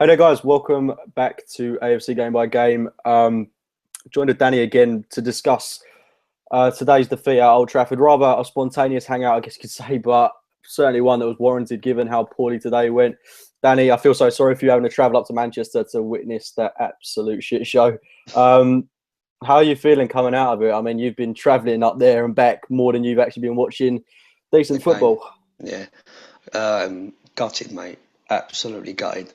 Hey there, guys. Welcome back to AFC Game by Game. Joined with Danny again to discuss today's defeat at Old Trafford. Rather a spontaneous hangout, I guess you could say, but certainly one that was warranted given how poorly today went. Danny, I feel so sorry for you having to travel up to Manchester to witness that absolute shit show. How are you feeling coming out of it? I mean, you've been travelling up there and back more than you've actually been watching decent Game. football. Yeah. Gutted, mate. Absolutely gutted.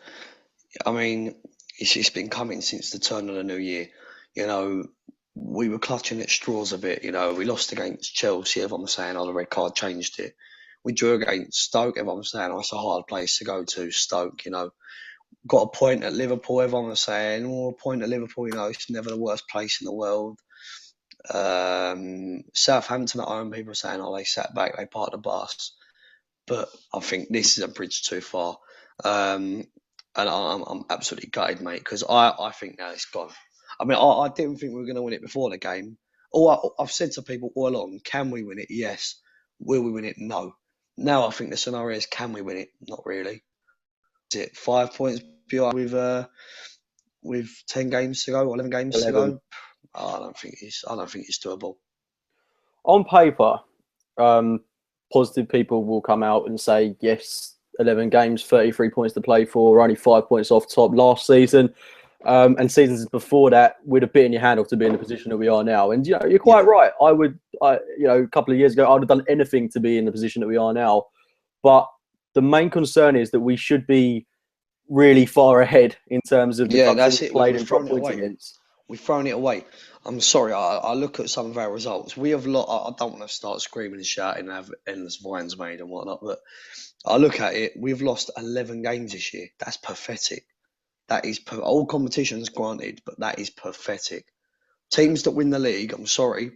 I mean, it's been coming since the turn of the new year. You know, we were clutching at straws a bit. We lost against Chelsea. Everyone was saying, oh, the red card changed it. We drew against Stoke. Everyone was saying, oh, it's a hard place to go to, Stoke. Got a point at Liverpool. Everyone was saying, oh, a point at Liverpool, it's never the worst place in the world. Southampton at home, people were saying, oh, they sat back, they parked the bus. But I think this is a bridge too far. And I'm absolutely gutted, mate, because I think now it's gone. I mean, I didn't think we were going to win it before the game. I've said to people all along, can we win it? Yes. Will we win it? No. Now I think the scenario is, can we win it? Not really. Is it 5 points behind with 10 games to go, or 11 games to 11. go? I don't think it's doable. On paper, positive people will come out and say, yes, 11 games, 33 points to play for, we're only 5 points off top last season. And seasons before that, we'd have bitten your hand off to be in the position that we are now. And, you're quite Yeah. right. A couple of years ago, I would have done anything to be in the position that we are now. But the main concern is that we should be really far ahead in terms of the Yeah, clubs that that's we've it. played We've and dropped thrown it points away. against. We've thrown it away. I'm sorry. I look at some of our results. We have lost. I don't want to start screaming and shouting and have endless vines made and whatnot, but I look at it. We've lost 11 games this year. That's pathetic. That is all competitions granted, but that is pathetic. Teams that win the league. I'm sorry.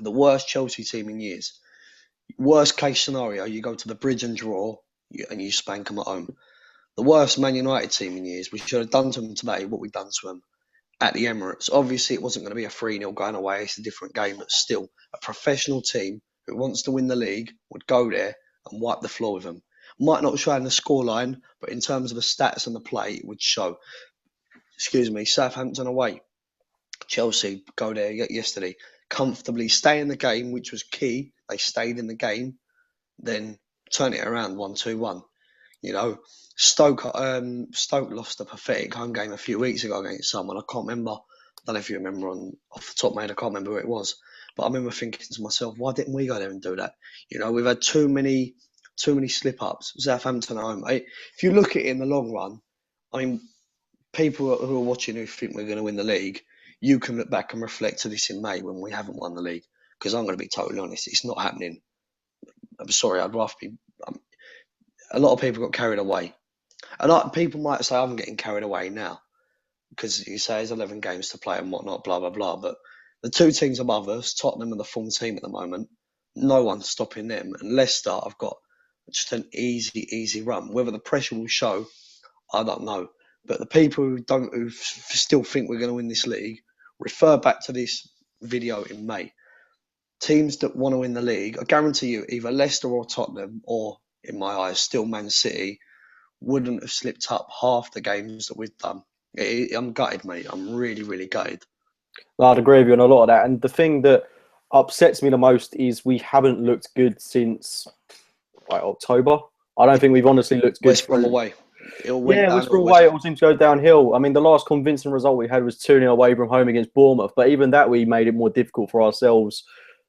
The worst Chelsea team in years. Worst case scenario, you go to the bridge and draw, and you spank them at home. The worst Man United team in years. We should have done to them today what we've done to them at the Emirates. Obviously, it wasn't going to be a 3-0 going away. It's a different game, but still, a professional team who wants to win the league would go there and wipe the floor with them. Might not show in the scoreline, but in terms of the stats on the play, it would show. Excuse me, Southampton away. Chelsea go there yesterday. Comfortably stay in the game, which was key. They stayed in the game, then turn it around 1-2-1. You know, Stoke lost a pathetic home game a few weeks ago against someone. I can't remember. I don't know if you remember off the top of my head. I can't remember who it was. But I remember thinking to myself, why didn't we go there and do that? We've had too many slip ups. Southampton at home. If you look at it in the long run, I mean, people who are watching who think we're going to win the league, you can look back and reflect to this in May when we haven't won the league. Because I'm going to be totally honest, it's not happening. I'm sorry. I'd rather be. A lot of people got carried away. People might say I'm getting carried away now because you say there's 11 games to play and whatnot, blah, blah, blah. But the two teams above us, Tottenham and the form team at the moment, no one's stopping them. And Leicester have got just an easy run. Whether the pressure will show, I don't know. But the people who still think we're going to win this league, refer back to this video in May. Teams that want to win the league, I guarantee you, either Leicester or Tottenham, or in my eyes, still Man City, wouldn't have slipped up half the games that we've done. I'm gutted, mate. I'm really gutted. I'd agree with you on a lot of that. And the thing that upsets me the most is we haven't looked good since October. I don't think we've honestly looked good West Brom through. away. It all went Yeah, down. West Brom away, it all seems to go downhill. I mean, the last convincing result we had was 2-0 away from home against Bournemouth. But even that, we made it more difficult for ourselves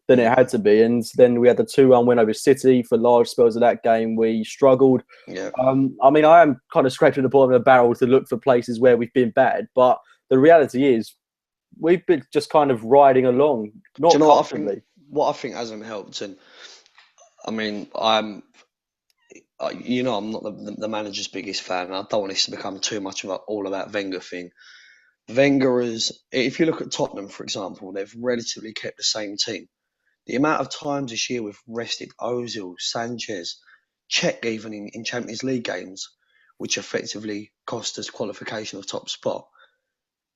than it had to be. And then we had the 2-1 win over City. For large spells of that game, we struggled. Yeah. I mean, I am kind of scraping the bottom of the barrel to look for places where we've been bad. But the reality is, we've been just kind of riding along, not Do you know what I think? comfortably. What I think hasn't helped, and I mean, I'm not the manager's biggest fan, and I don't want this to become too much about all about Wenger thing. Wenger is, if you look at Tottenham, for example, they've relatively kept the same team. The amount of times this year we've rested Ozil, Sanchez, Czech even in Champions League games, which effectively cost us qualification of top spot.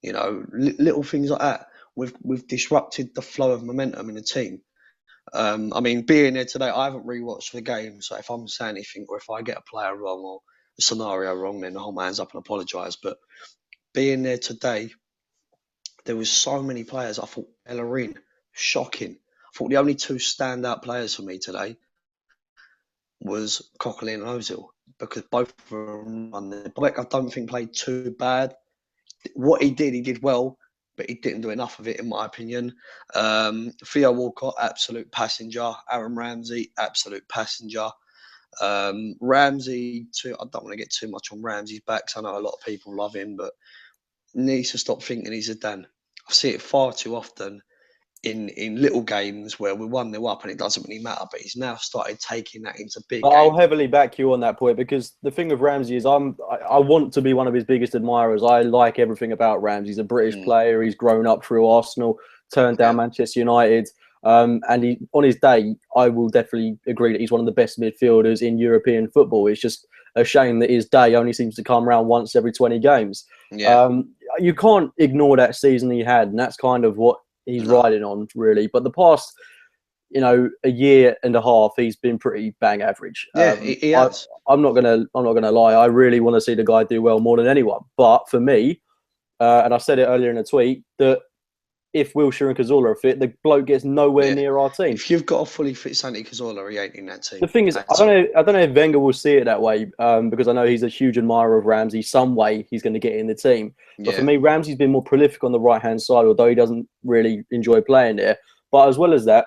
Little things like that. We've disrupted the flow of momentum in the team. I mean, being there today, I haven't rewatched the game, so if I'm saying anything or if I get a player wrong or scenario wrong, then the whole man's up and apologise. But being there today, there was so many players. I thought Bellerin, shocking. I thought the only two standout players for me today was Coquelin and Ozil, because both of them won the Beck, I don't think played too bad. What he did well, but he didn't do enough of it, in my opinion. Theo Walcott, absolute passenger. Aaron Ramsey, absolute passenger. Ramsey, too. I don't want to get too much on Ramsey's back, 'cause I know a lot of people love him, but needs to stop thinking he's a Dan. I see it far too often in little games where we're 1-0 up and it doesn't really matter, but he's now started taking that into big I'll games. heavily back you on that point, because the thing with Ramsey is I want to be one of his biggest admirers. I like everything about Ramsey. He's a British player. He's grown up through Arsenal, turned down Manchester United. And he, on his day, I will definitely agree that he's one of the best midfielders in European football. It's just a shame that his day only seems to come around once every 20 games. You can't ignore that season he had, and that's kind of what he's riding on, really. But the past, a year and a half, he's been pretty bang average. He has. I'm not gonna lie. I really want to see the guy do well more than anyone. But for me, and I said it earlier in a tweet, that if Wilshere and Cazorla are fit, the bloke gets nowhere near our team. If you've got a fully fit Santi Cazorla, he ain't in that team. The thing is, I don't know if Wenger will see it that way, because I know he's a huge admirer of Ramsey. Some way he's going to get in the team. But for me, Ramsey's been more prolific on the right-hand side, although he doesn't really enjoy playing there. But as well as that,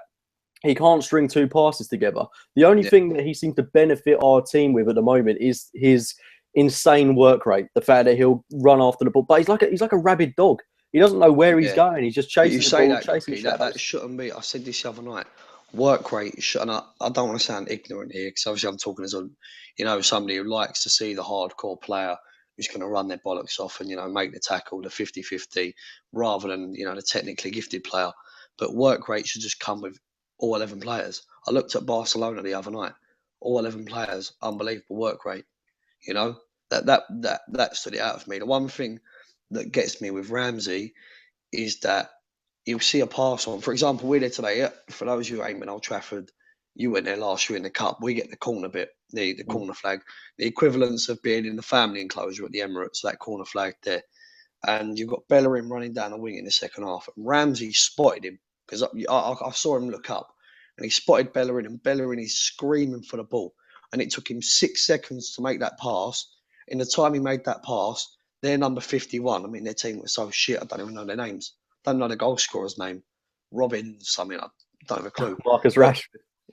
he can't string two passes together. The only thing that he seems to benefit our team with at the moment is his insane work rate. The fact that he'll run after the ball, but he's like a rabid dog. He doesn't know where he's going. He's just chasing the ball, chasing shadows. That shouldn't be. I said this the other night. Work rate shouldn't. I don't want to sound ignorant here, because obviously I'm talking as a, somebody who likes to see the hardcore player who's going to run their bollocks off and, make the tackle, the 50-50, rather than, the technically gifted player. But work rate should just come with all 11 players. I looked at Barcelona the other night. All 11 players, unbelievable work rate. That stood it out for me. The one thing that gets me with Ramsey is that you'll see a pass on. For example, we're there today. For those who ain't been Old Trafford, you went there last year in the cup. We get the corner bit, the corner flag, the equivalence of being in the family enclosure at the Emirates. That corner flag there, and you've got Bellerin running down the wing in the second half. Ramsey spotted him, because I saw him look up, and he spotted Bellerin, and Bellerin is screaming for the ball, and it took him 6 seconds to make that pass. In the time he made that pass, their number 51. I mean, their team was so shit. I don't even know their names. Don't know the goal scorer's name. Robbins, something. I don't have a clue. Marcus Rashford.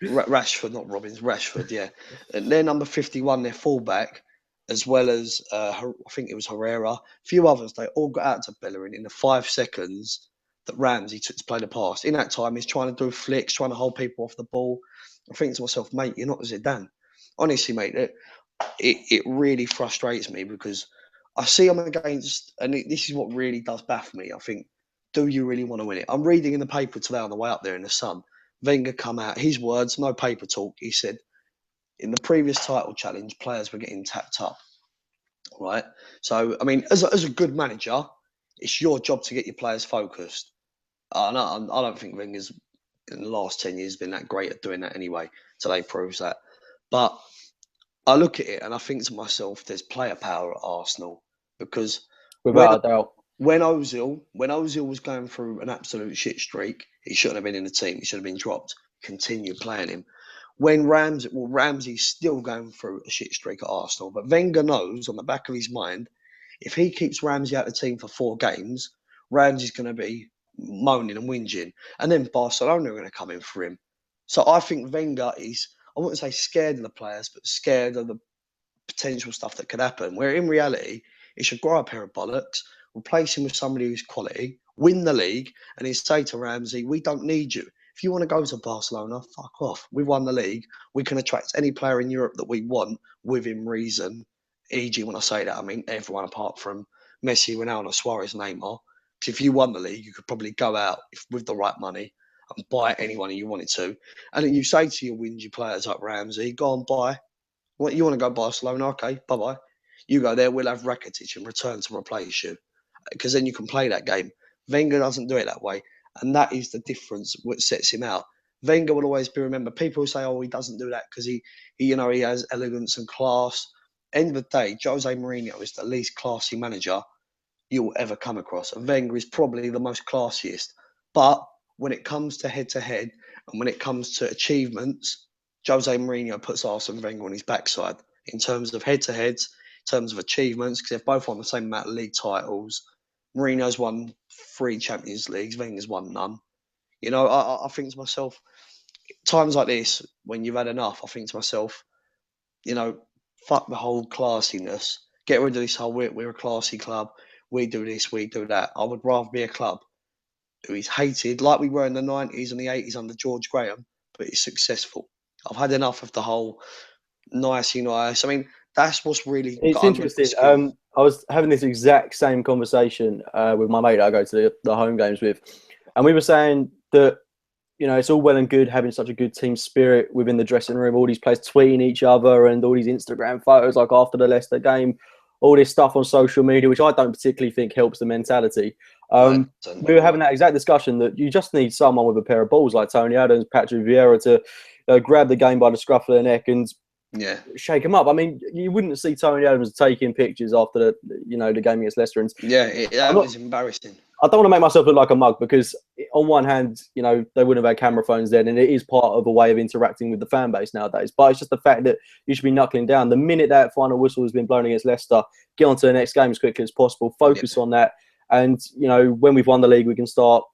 Rashford, not Robbins. Rashford, yeah. And their number 51, their fullback, as well as I think it was Herrera, a few others. They all got out to Bellerin in the 5 seconds that Ramsey took to play the pass. In that time, he's trying to do flicks, trying to hold people off the ball. I think to myself, mate, you're not Zidane. Honestly, mate, it really frustrates me, because I see him against, and this is what really does baffle me. I think, do you really want to win it? I'm reading in the paper today on the way up there in the sun. Wenger come out, his words, no paper talk. He said, in the previous title challenge, players were getting tapped up, right? So, I mean, as a good manager, it's your job to get your players focused. I don't think Wenger's in the last 10 years been that great at doing that anyway. Today proves that. But I look at it and I think to myself, there's player power at Arsenal, because without a doubt, when Ozil was going through an absolute shit streak, he shouldn't have been in the team. He should have been dropped. Continue playing him. When Ramsey's still going through a shit streak at Arsenal, but Wenger knows on the back of his mind, if he keeps Ramsey out of the team for 4 games, Ramsey's going to be moaning and whinging, and then Barcelona are going to come in for him. So I think Wenger is, I wouldn't say scared of the players, but scared of the potential stuff that could happen. Where in reality, he should grow a pair of bollocks, replace him with somebody who's quality, win the league, and he'd say to Ramsey, we don't need you. If you want to go to Barcelona, fuck off. We've won the league. We can attract any player in Europe that we want within reason. E.g., when I say that, I mean everyone apart from Messi, Ronaldo, Suarez, Neymar. Because if you won the league, you could probably go out with the right money and buy anyone you wanted to. And then you say to your whingy players like Ramsey, go and buy. What, you want to go Barcelona? Okay, bye-bye. You go there, we'll have Rakitic in return to replace you. Because then you can play that game. Wenger doesn't do it that way. And that is the difference which sets him out. Wenger will always be remembered. People say, oh, he doesn't do that because he has elegance and class. end of the day, Jose Mourinho is the least classy manager you'll ever come across. And Wenger is probably the most classiest. But when it comes to head and when it comes to achievements, Jose Mourinho puts Arsene Wenger on his backside in terms of heads, in terms of achievements, because they've both won the same amount of league titles. Mourinho's won 3 Champions Leagues, Wenger's won none. You know, I think to myself, times like this, when you've had enough, I think to myself, you know, fuck the whole classiness. Get rid of this whole we're a classy club. We do this, we do that. I would rather be a club who is hated like we were in the 90s and the 80s under George Graham, but is successful. I've had enough of the whole nicey nice. I mean, that's what's really It's got under my interesting. skin. I was having this exact same conversation with my mate that I go to the home games with, and we were saying that, you know, it's all well and good having such a good team spirit within the dressing room, all these players tweeting each other and all these Instagram photos like after the Leicester game, all this stuff on social media, which I don't particularly think helps the mentality. No, We were having that exact discussion that you just need someone with a pair of balls like Tony Adams, Patrick Vieira to grab the game by the scruff of the neck and shake them up. I mean, you wouldn't see Tony Adams taking pictures after the game against Leicester. And that was embarrassing. I don't want to make myself look like a mug because, on one hand, you know, they wouldn't have had camera phones then, and it is part of a way of interacting with the fan base nowadays. But it's just the fact that you should be knuckling down. The minute that final whistle has been blown against Leicester, get on to the next game as quickly as possible, focus on that. And, you know, when we've won the league, we can start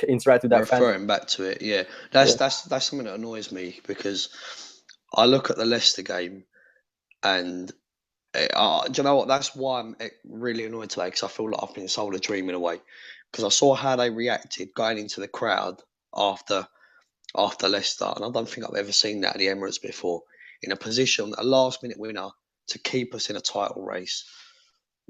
interacting with that fan. Referring back to it, that's something that annoys me because I look at the Leicester game and do you know what? That's why I'm really annoyed today because I feel like I've been sold a dream in a way. Because I saw how they reacted going into the crowd after Leicester, and I don't think I've ever seen that at the Emirates before. In a position, a last-minute winner to keep us in a title race,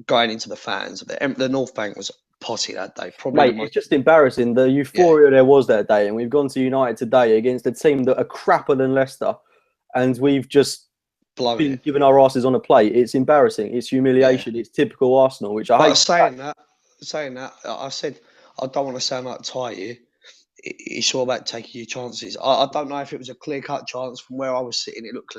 going into the fans. The North Bank was potty that day. Probably Mate, it's just embarrassing the euphoria there was that day, and we've gone to United today against a team that are crapper than Leicester, and we've just been giving our asses on a plate. It's embarrassing. It's humiliation. It's typical Arsenal, which I hate. Saying that, I said I don't want to sound like Ty here. It's all about taking your chances. I don't know if it was a clear-cut chance from where I was sitting. It looked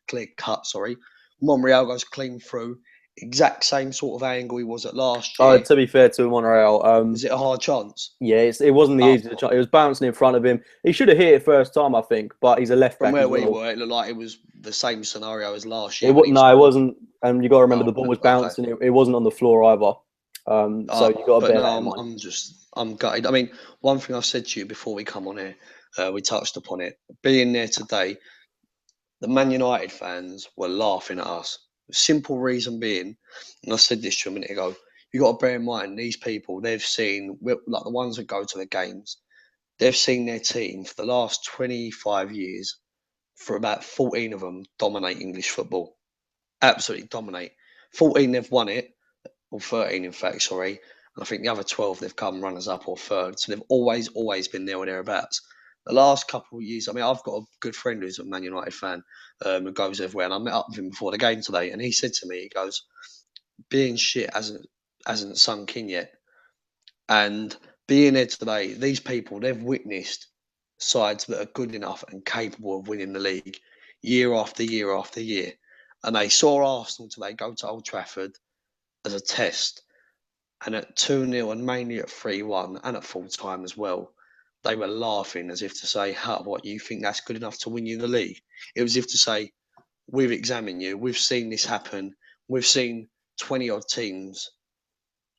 clear-cut. Sorry, Monreal goes clean through. Exact same sort of angle he was at last year. To be fair to Monreal, is it a hard chance? Yeah, it wasn't the easiest chance. It was bouncing in front of him. He should have hit it first time, I think, but he's a left back. From where we were, it looked like it was the same scenario as last year. It wasn't. And you got to remember the ball was bouncing. It wasn't on the floor either. So you got to bear that in mind. I'm gutted. I mean, one thing I said to you before we come on here, we touched upon it. Being there today, the Man United fans were laughing at us. The simple reason being, and I said this to you a minute ago, you got to bear in mind these people, they've seen, like the ones that go to the games, they've seen their team for the last 25 years, for about 14 of them, dominate English football. Absolutely dominate. 14 they've won it, or 13 in fact, sorry. And I think the other 12 they've come runners up or third. So they've always been there or thereabouts. The last couple of years, I mean, I've got a good friend who's a Man United fan who goes everywhere. And I met up with him before the game today. And he said to me, he goes, being shit hasn't sunk in yet. And being there today, these people, they've witnessed sides that are good enough and capable of winning the league year after year after year. And they saw Arsenal today go to Old Trafford as a test. And at 2-0 and mainly at 3-1 and at full time as well, they were laughing as if to say, what, you think that's good enough to win you the league? It was as if to say, we've examined you. We've seen this happen. We've seen 20-odd teams.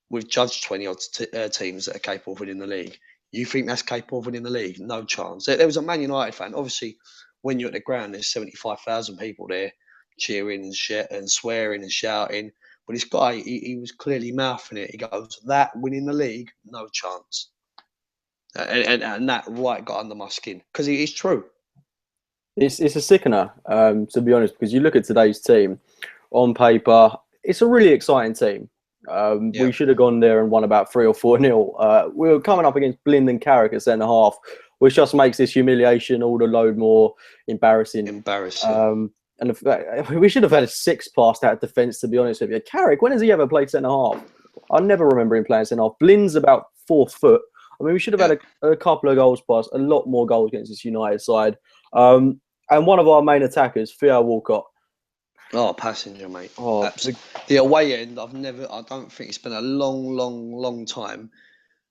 We've judged 20-odd teams that are capable of winning the league. You think that's capable of winning the league? No chance. There was a Man United fan. Obviously, when you're at the ground, there's 75,000 people there cheering and swearing and shouting. But this guy, he was clearly mouthing it. He goes, that winning the league, no chance. And that got under my skin because it is true. It's a sickener, to be honest, because you look at today's team on paper, it's a really exciting team. We should have gone there and won about 3 or 4-0. We were coming up against Blind and Carrick at centre half, which just makes this humiliation all the load more embarrassing. And we should have had a 6 past that defence, to be honest with you. Carrick, when has he ever played centre half? I never remember him playing centre half. Blind's about 4th foot. I mean, we should have had a couple of goals past, a lot more goals against this United side. And one of our main attackers, Walcott, Oh, passenger, mate. Oh, The away end, I don't think it's been a long time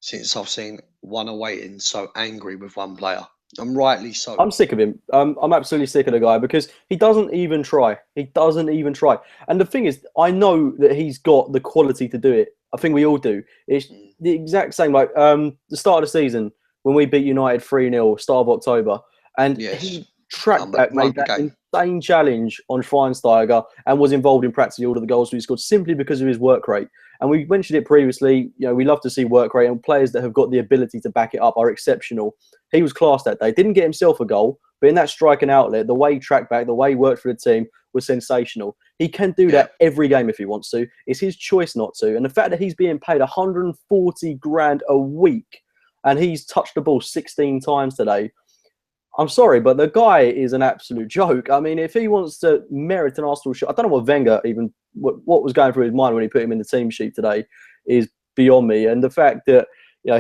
since I've seen one away end so angry with one player. And rightly so. I'm sick of him. I'm absolutely sick of the guy because he doesn't even try. He doesn't even try. And the thing is, I know that he's got the quality to do it. I think we all do. It's the exact same. Like the start of the season when we beat United 3-0, start of October, and Yes. he tracked back, Won made the that game. insane challenge on Schweinsteiger, and was involved in practically all of the goals we scored simply because of his work rate. And we mentioned it previously. You know, we love to see work rate, and players that have got the ability to back it up are exceptional. He was class that day. Didn't get himself a goal, but in that striking outlet, the way he tracked back, the way he worked for the team was sensational. He can do Yeah. that every game if he wants to. It's his choice not to. And the fact that he's being paid 140 grand a week and he's touched the ball 16 times today, I'm sorry, but the guy is an absolute joke. I mean, if he wants to merit an Arsenal shot, I don't know what Wenger even what was going through his mind when he put him in the team sheet today is beyond me. And the fact that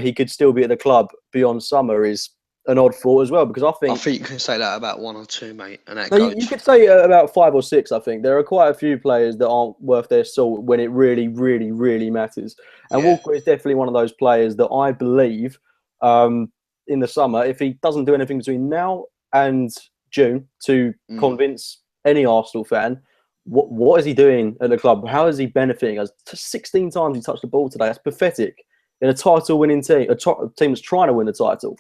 he could still be at the club beyond summer is an odd thought as well, because I I think think you can say that about one or two, mate, and that no, you goes. could say about 5 or 6. I think there are quite a few players that aren't worth their salt when it really, really, really matters. And Yeah. Walker is definitely one of those players that I believe in the summer, if he doesn't do anything between now and June to convince any Arsenal fan, what is he doing at the club? How is he benefiting us? 16 times he touched the ball today. That's pathetic. In a title-winning team, a team that's trying to win the title.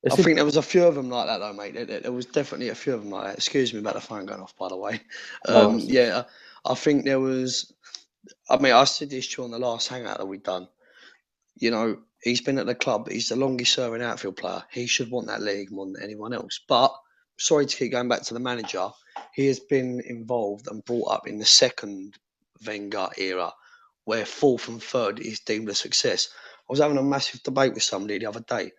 I think there was a few of them like that, though, mate. There was definitely a few of them like that. Excuse me about the phone going off, by the way. No worries. Yeah, I think there was. I mean, I said this to you on the last hangout that we've done. You know, he's been at the club. He's the longest serving outfield player. He should want that league more than anyone else. But sorry to keep going back to the manager. He has been involved and brought up in the second Wenger era, where fourth and third is deemed a success. I was having a massive debate with somebody the other day.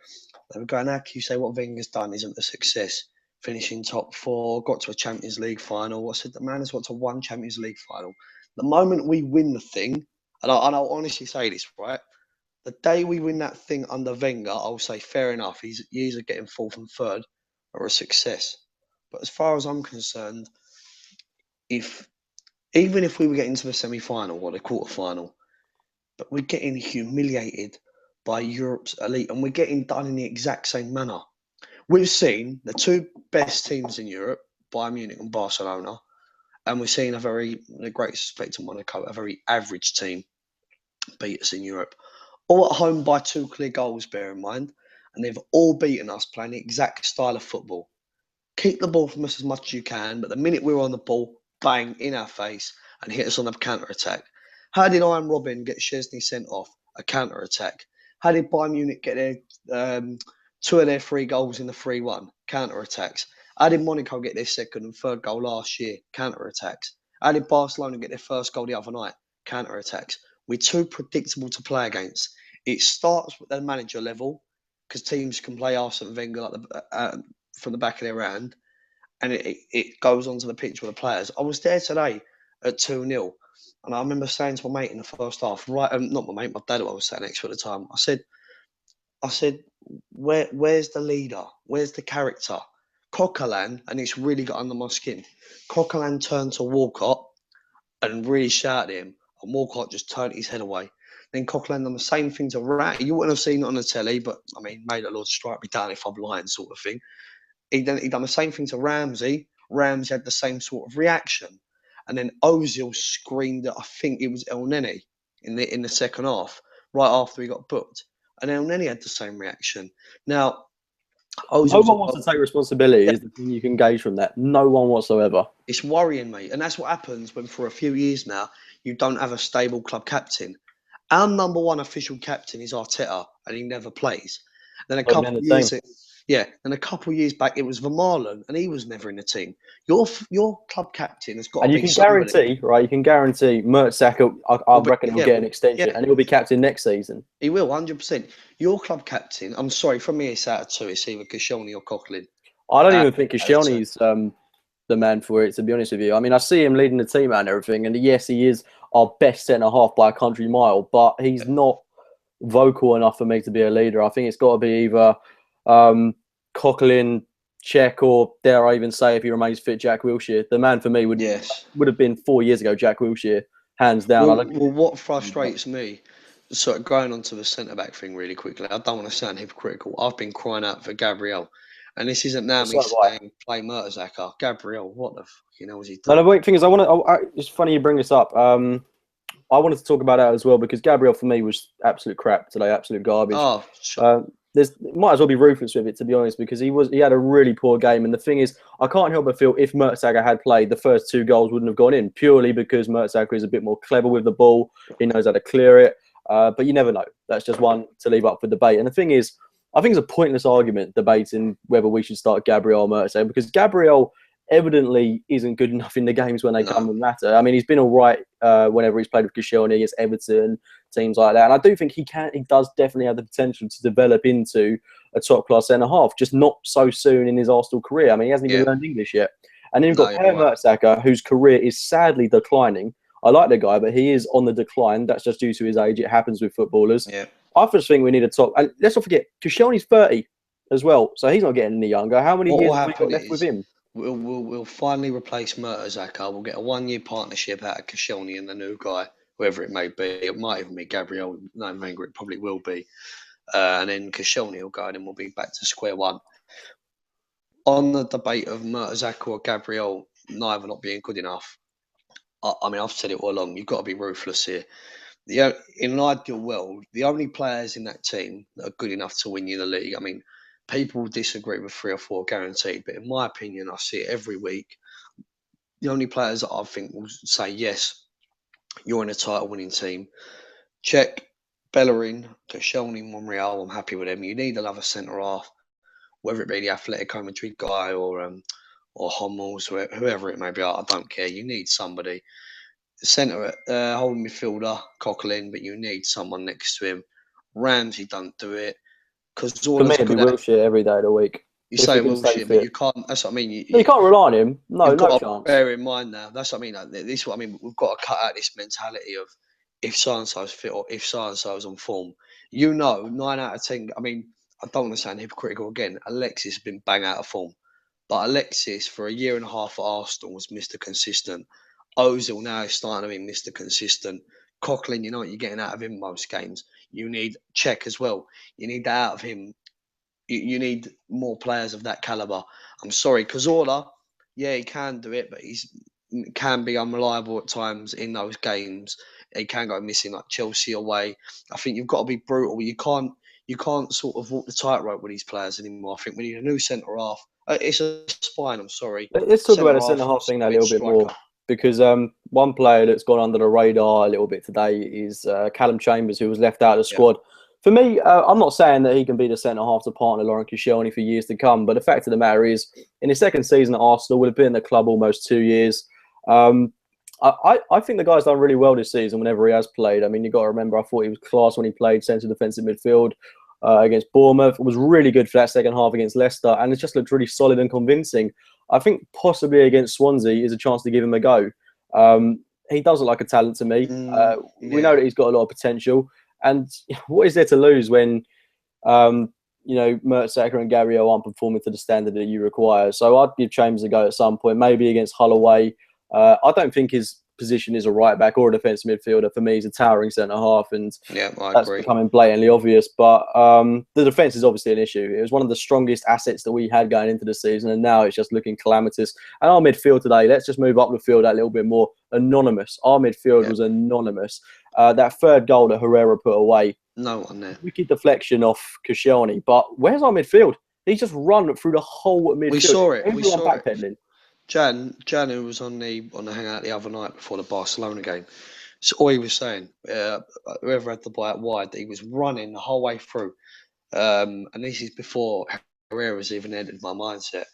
They were going, how can you say what Wenger's done isn't a success? Finishing top four, got to a Champions League final. I said, the man has got to one Champions League final. The moment we win the thing, and I'll honestly say this, right? The day we win that thing under Wenger, I'll say, fair enough, he's either getting fourth and third or a success. But as far as I'm concerned, if even if we were getting to the semi-final or the quarter-final, but we're getting humiliated by Europe's elite, and we're getting done in the exact same manner. We've seen the two best teams in Europe, Bayern Munich and Barcelona, and we've seen the greatest respect to Monaco, a very average team beat us in Europe. All at home by 2 clear goals, bear in mind, and they've all beaten us playing the exact style of football. Keep the ball from us as much as you can, but the minute we're on the ball, bang, in our face and hit us on a counter-attack. How did Iron Robin get Chesney sent off? A counter-attack. How did Bayern Munich get their 2 of their 3 goals in the 3-1? Counter-attacks. How did Monaco get their second and third goal last year? Counter-attacks. How did Barcelona get their first goal the other night? Counter-attacks. We're too predictable to play against. It starts with the manager level, because teams can play Arsene Wenger like from the back of their hand, and it goes onto the pitch with the players. I was there today at 2-0, and I remember saying to my mate in the first half, right, not my mate, my dad, who I was sat next to at the time, I said, where's the leader? Where's the character? Coquelin, and it's really got under my skin. Coquelin turned to Walcott and really shouted at him, and Walcott just turned his head away. Then Coquelin done the same thing to Rat. You wouldn't have seen it on the telly, but I mean, may the Lord strike me down if I'm lying, sort of thing. He done the same thing to Ramsey. Ramsey had the same sort of reaction, and then Ozil screamed at, I think it was El Neni in the second half, right after he got booked, and El Neni had the same reaction. Now, No Ozil's one wants to take responsibility. Is the thing you can gauge from that? No one whatsoever. it's worrying, mate, and that's what happens when for a few years now you don't have a stable club captain. Our number one official captain is Arteta, and he never plays. Then a Not couple in the of team. years, then a couple of years back, it was Vermaelen, and he was never in the team. Your club captain has got And to you be can somebody. guarantee, right? You can guarantee Mertesacker, I reckon he'll get an extension, Yeah, and he'll be captain next season. he will, 100%. Your club captain, I'm sorry, from me it's out of 2. It's either Koscielny or Coquelin. I don't Out even think of the 2. Koscielny's the man for it, to be honest with you. I mean, I see him leading the team out and everything, and yes, he is our best centre half by a country mile, but he's not vocal enough for me to be a leader. I think it's got to be either Coquelin, Czech, or dare I even say, if he remains fit, Jack Wilshere. The man for me would have been 4 years ago, Jack Wilshere, hands down. Well, what frustrates me, sort of going on to the centre-back thing really quickly, I don't want to sound hypocritical. I've been crying out for Gabriel. And this isn't now me saying play Mertesacker. Gabriel, what the fucking hell was he doing? No, the thing is, it's funny you bring this up. I wanted to talk about that as well because Gabriel for me was absolute crap today, absolute garbage. Oh, sure. Might as well be ruthless with it, to be honest, because he had a really poor game. And the thing is, I can't help but feel if Mertesacker had played, the first 2 goals wouldn't have gone in, purely because Mertesacker is a bit more clever with the ball. He knows how to clear it. But you never know. That's just one to leave up for debate. And the thing is, I think it's a pointless argument debating whether we should start Gabriel or Mertesacker, because Gabriel evidently isn't good enough in the games when they come and matter. I mean, he's been all right whenever he's played with Koscielny against Everton, teams like that. And I do think he does definitely have the potential to develop into a top-class centre-half, just not so soon in his Arsenal career. I mean, he hasn't even learned English yet. And then you've got Per Mertesacker, whose career is sadly declining. I like the guy, but he is on the decline. That's just due to his age. It happens with footballers. Yeah. I just think we need a top... And let's not forget, Koscielny's 30 as well, so he's not getting any younger. How many years have we got left with him? We'll finally replace Mertesacker. We'll get a 1-year partnership out of Koscielny and the new guy, whoever it may be. It might even be Gabriel. No, Wenger, it probably will be. And then Koscielny will go and then we'll be back to square one. On the debate of Mertesacker or Gabriel, neither not being good enough, I mean, I've said it all along. You've got to be ruthless here. In an ideal world, the only players in that team that are good enough to win you the league, I mean, people disagree with 3 or 4 guaranteed, but in my opinion, I see it every week. The only players that I think will say, yes, you're in a title-winning team. Czech, Bellerin, Koscielny, Monreal, I'm happy with them. You need another centre-half, whether it be the Atletico Madrid guy or Hummels, whoever it may be. I don't care. You need somebody. Centre, holding midfielder, Coquelin, but you need someone next to him. Ramsey don't do it. For me, it'd be Wilshere every day of the week. You say Wilshere, but you can't. That's what I mean. You can't rely on him. No chance. Bear in mind now. That's what I mean. This is what I mean. We've got to cut out this mentality of if so and so's fit or if so and so's on form. 9 out of 10. I mean, I don't want to sound hypocritical again. Alexis has been bang out of form, but Alexis for a year and a half at Arsenal was Mr. Consistent. Ozil now is starting to be Mr. Consistent. Coquelin, you know what you're getting out of him most games. You need Czech as well. You need that out of him. You need more players of that caliber. I'm sorry, Cazorla, yeah, he can do it, but can be unreliable at times in those games. He can go missing like Chelsea away. I think you've got to be brutal. You can't sort of walk the tightrope with these players anymore. I think we need a new centre half. It's a spine. I'm sorry. Let's talk about the centre half thing a little bit more, because one player that's gone under the radar a little bit today is Callum Chambers, who was left out of the squad. For me, I'm not saying that he can be the centre-half to partner Laurent Koscielny for years to come, but the fact of the matter is, in his second season at Arsenal, would have been in the club almost 2 years. I think the guy's done really well this season whenever he has played. I mean, you've got to remember, I thought he was class when he played centre defensive midfield against Bournemouth. It was really good for that second half against Leicester, and it just looked really solid and convincing. I think possibly against Swansea is a chance to give him a go. He does look like a talent to me. We know that he's got a lot of potential. And what is there to lose when, Mertesacker and Gabriel aren't performing to the standard that you require? So I'd give Chambers a go at some point, maybe against Hull away. I don't think his position is a right back or a defensive midfielder. For me, he's a towering centre half, and that's becoming blatantly obvious. But the defence is obviously an issue. It was one of the strongest assets that we had going into the season, and now it's just looking calamitous. And our midfield today, let's just move up the field a little bit more. Anonymous. Our midfield was anonymous. That third goal that Herrera put away. No one there. Wicked deflection off Koscielny. But where's our midfield? He's just run through the whole midfield. We saw it. Everyone backpedaling. Jan, who was on the hangout the other night before the Barcelona game, so all he was saying, whoever had the ball out wide, he was running the whole way through. And this is before Herrera's even entered my mindset.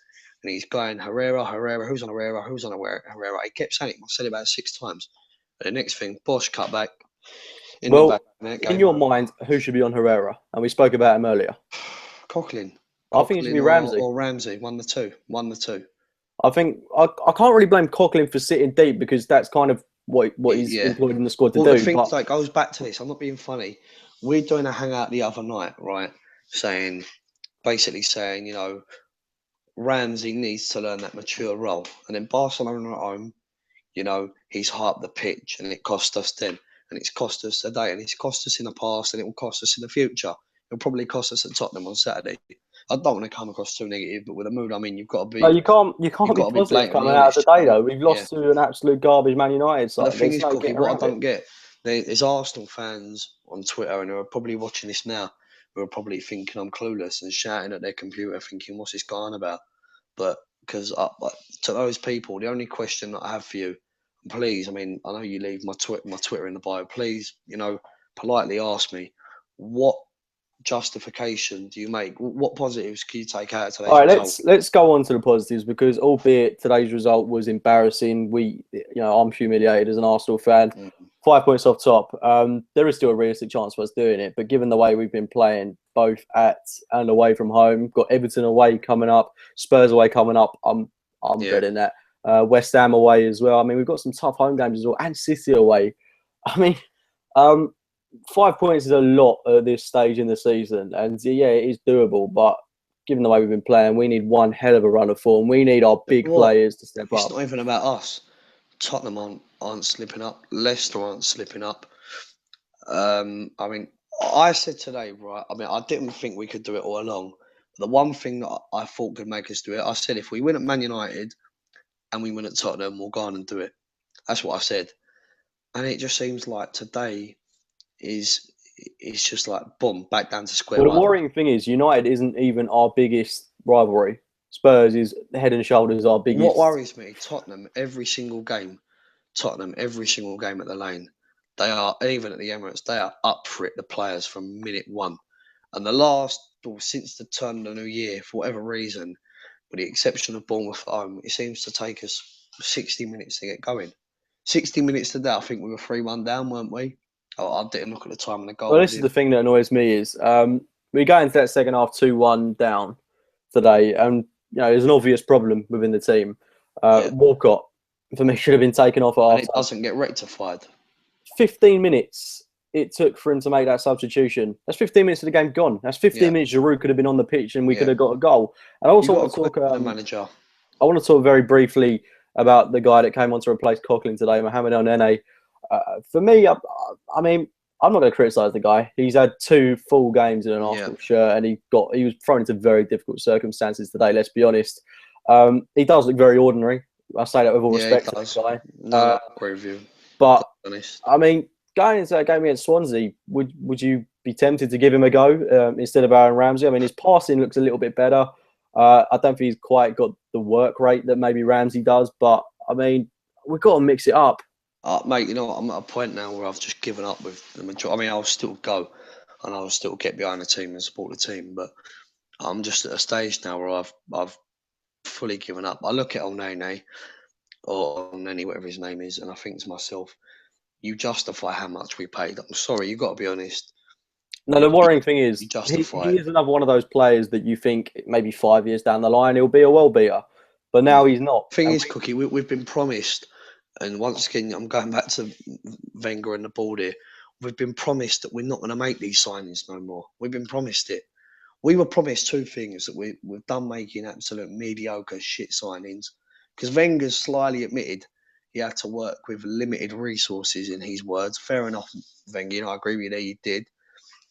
And he's going, Herrera, who's on Herrera, who's on Herrera? He kept saying it. I said it about 6 times. And the next thing, Bosch cut back. In your mind, who should be on Herrera? And we spoke about him earlier. Coquelin. I think it should be Ramsey. Or Ramsey, one the two. I think I can't really blame Coquelin for sitting deep, because that's kind of what he's employed in the squad to do. The thing that goes back to this, I'm not being funny. We're doing a hangout the other night, right? Basically saying, Ramsey needs to learn that mature role. And then Barcelona at home, he's hyped the pitch and it cost us then. And it's cost us today and it's cost us in the past and it will cost us in the future. It'll probably cost us at Tottenham on Saturday. I don't want to come across too negative, but with the mood I'm in, you've got to be. No, you can't be positive blatantly coming out of honest. today though. We've Yeah. lost to an absolute garbage Man United But the side. thing There's is, no Cookie, getting what I around don't it. get, there's Arsenal fans on Twitter and who are probably watching this now who are probably thinking I'm clueless and shouting at their computer thinking, what's this going on about? But because to those people, the only question that I have for you, please, I mean, I know you leave my Twitter in the bio, please, politely ask me, what justification do you make? What positives can you take out of today's All right, result? let's go on to the positives because albeit today's result was embarrassing, I'm humiliated as an Arsenal fan. 5 points off top. There is still a realistic chance of us doing it, but given the way we've been playing, both at and away from home, got Everton away coming up, Spurs away coming up. I'm dreading that. West Ham away as well. I mean, we've got some tough home games as well, and City away. I mean, 5 points is a lot at this stage in the season, and yeah, it is doable. But given the way we've been playing, we need one hell of a run of form. We need our big players to step up. It's not even about us. Tottenham aren't slipping up. Leicester aren't slipping up. I mean, I said today, right? I mean, I didn't think we could do it all along. But the one thing that I thought could make us do it, I said, if we win at Man United and we win at Tottenham, we'll go on and do it. That's what I said. And it just seems like today is just like boom, back down to square Well, one. the worrying thing is United isn't even our biggest rivalry. Spurs is head and shoulders our biggest. What worries me, Tottenham every single game at the Lane, they are, even at the Emirates, they are up for it, the players, from minute one. And since the turn of the new year, for whatever reason, with the exception of Bournemouth at home, it seems to take us 60 minutes to get going. 60 minutes today, I think we were 3-1 down, weren't we? I didn't look at the time of the goal. Well, this is the thing that annoys me is we go into that second half 2-1 down today, and there's an obvious problem within the team. Walcott, for me, should have been taken off at half time. It doesn't get rectified. 15 minutes it took for him to make that substitution. That's 15 minutes of the game gone. That's 15 minutes Giroud could have been on the pitch and we could have got a goal. And I also want to talk the manager. I want to talk very briefly about the guy that came on to replace Coughlin today, Mohamed El Nene. For me, I mean, I'm not going to criticise the guy. He's had 2 full games in an Arsenal shirt, and he was thrown into very difficult circumstances today. Let's be honest. He does look very ordinary. I say that with all respect to the guy. No, I agree with you. But I mean, going into that game against Swansea, would you be tempted to give him a go instead of Aaron Ramsey? I mean, his passing looks a little bit better. I don't think he's quite got the work rate that maybe Ramsey does, but I mean, we've got to mix it up. Mate, you know what? I'm at a point now where I've just given up with the majority. I mean, I'll still go and I'll still get behind the team and support the team, but I'm just at a stage now where I've fully given up. I look at El Nene or Nene, whatever his name is, and I think to myself, you justify how much we paid. I'm sorry, you've got to be honest. No, the worrying thing is he is another one of those players that you think maybe 5 years down the line he'll be a well beater, but now he's not. Thing is, Cookie, we've been promised, and once again, I'm going back to Wenger and the board here. We've been promised that we're not going to make these signings no more. We've been promised it. We were promised 2 things, that we've done making absolute mediocre shit signings, because Wenger's slyly admitted he had to work with limited resources, in his words. Fair enough, Wenger. I agree with you there. You did.